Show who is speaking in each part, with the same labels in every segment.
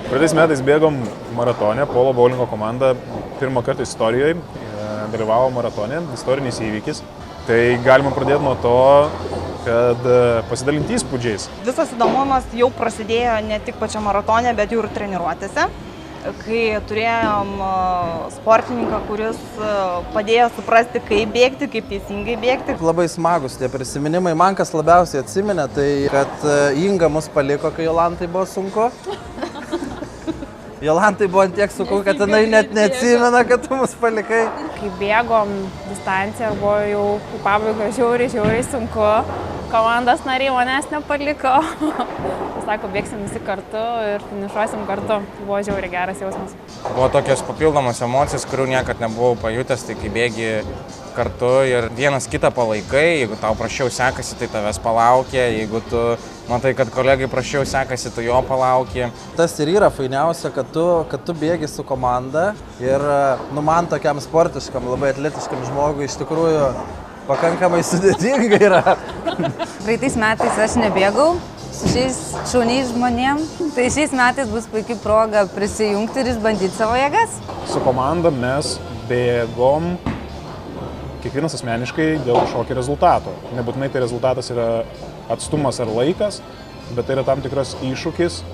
Speaker 1: Praeitais metais bėgom maratone, polo bowlingo komanda pirmą kartą istorijoje dalyvavo maratone, istorinis įvykis. Tai galima pradėti nuo to, kad pasidalinti įspūdžiais.
Speaker 2: Visas įdomumas jau prasidėjo ne tik pačiam maratone, bet jau ir treniruotėse, kai turėjom sportininką, kuris padėjo suprasti, kaip bėgti, kaip teisingai bėgti.
Speaker 3: Labai smagus tie prisiminimai. Man kas labiausiai atsiminė, tai kad Inga mus paliko, kai Jolantai buvo sunku. Jolantai buvo tiek sunku, kad jinai net neatsimena, kad tu mus palikai.
Speaker 4: Kai bėgom distanciją, buvo jau pabaiga žiauriai sunku. Komandos nariai manęs nepaliko. Sako, bėgsim visi kartu ir finišuosim kartu. Buvo žiauriai geras jausmas.
Speaker 5: Buvo tokios papildomos emocijos, kurių niekad nebuvau pajutęs, tai kai bėgi kartu ir vienas kitą palaikai, jeigu tau prašiau sekasi, tai tavęs palaukia, jeigu tu matai, kad kolegai prašiau sekasi, tu jo palauki.
Speaker 3: Tas ir yra fainiausia, kad tu bėgi su komanda ir man tokiam sportiškam, labai atletiškam žmogui iš tikrųjų pakankamai sudėtinga yra.
Speaker 6: Praeitais metais aš nebėgau su šiais šauniais žmonėm, tai šiais metais bus puikiai proga prisijungti ir išbandyti savo jėgas.
Speaker 1: Su komanda mes bėgom kiekvienas asmeniškai dėl kažkokio rezultato. Nebūtinai tai rezultatas yra atstumas ar laikas, bet tai yra tam tikras iššūkis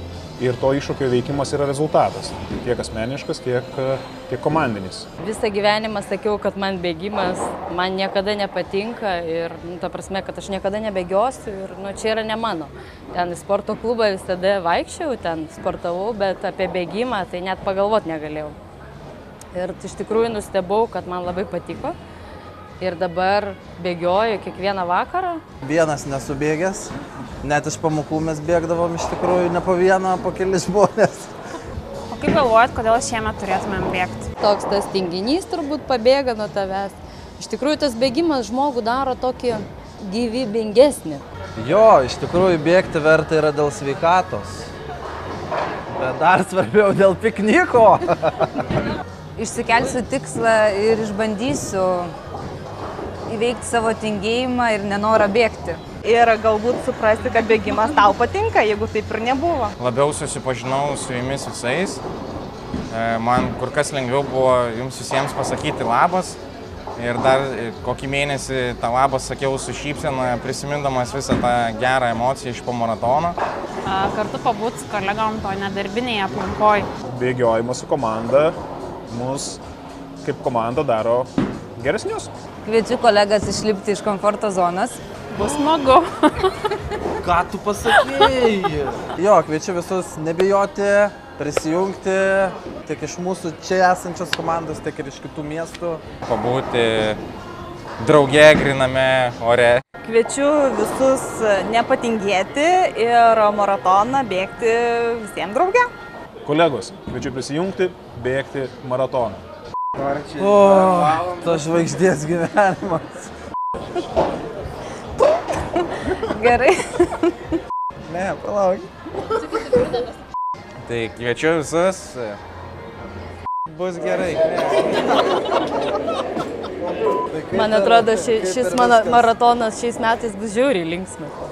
Speaker 1: ir to iššūkio veikimas yra rezultatas. Tiek asmeniškas, tiek komandinis.
Speaker 7: Visą gyvenimą sakiau, kad man bėgimas man niekada nepatinka ir ta prasme, kad aš niekada nebėgiosiu ir čia yra ne mano. Ten į sporto klubą visada vaikščiau, ten sportavau, bet apie bėgimą tai net pagalvoti negalėjau. Ir iš tikrųjų nustebau, kad man labai patiko. Ir dabar bėgioju kiekvieną vakarą.
Speaker 3: Vienas nesubėgęs, net iš pamokų mes bėgdavom iš tikrųjų ne po vieną, po kelis žmonės.
Speaker 4: O kaip galvojat, kodėl šiemet turėtumėm bėgti?
Speaker 7: Toks tas tinginys turbūt pabėga nuo tavęs. Iš tikrųjų tas bėgimas žmogų daro tokį gyvybingesnį.
Speaker 3: Jo, iš tikrųjų bėgti verta yra dėl sveikatos, bet dar svarbiau dėl pikniko.
Speaker 6: Išsikelsiu tikslą ir išbandysiu įveikti savo tingėjimą ir nenorą bėgti.
Speaker 2: Ir galbūt suprasti, kad bėgimas tau patinka, jeigu taip ir nebuvo.
Speaker 5: Labiau susipažinau su jumis visais. Man kur kas lengviau buvo jums visiems pasakyti labas. Ir dar kokį mėnesį tą labas sakiau su šypsena, prisimindamas visą tą gerą emociją iš po maratono.
Speaker 4: Kartu pabūt su kolegom to nedarbinėje aplinkoje.
Speaker 1: Bėgiojimas su komanda mus kaip komanda daro geresnius.
Speaker 6: Kviečiu kolegas išlipti iš komforto zonos.
Speaker 4: Bus smagu.
Speaker 3: Ką tu pasakėjai? Jo, kviečiu visus nebijoti, prisijungti tiek iš mūsų čia esančios komandos, tiek ir iš kitų miestų.
Speaker 5: Pabūti drauge griname ore.
Speaker 2: Kviečiu visus nepatingėti ir maratoną bėgti visiems drauge.
Speaker 1: Kolegos, kviečiu prisijungti, bėgti maratoną.
Speaker 3: O, tos žvaigždės gyvenimas.
Speaker 6: Gerai.
Speaker 3: Ne, palauk.
Speaker 5: Tai kviečiu visus. Bus gerai.
Speaker 7: Man atrodo, šis maratonas šiais metais bus žiauriai linksmas.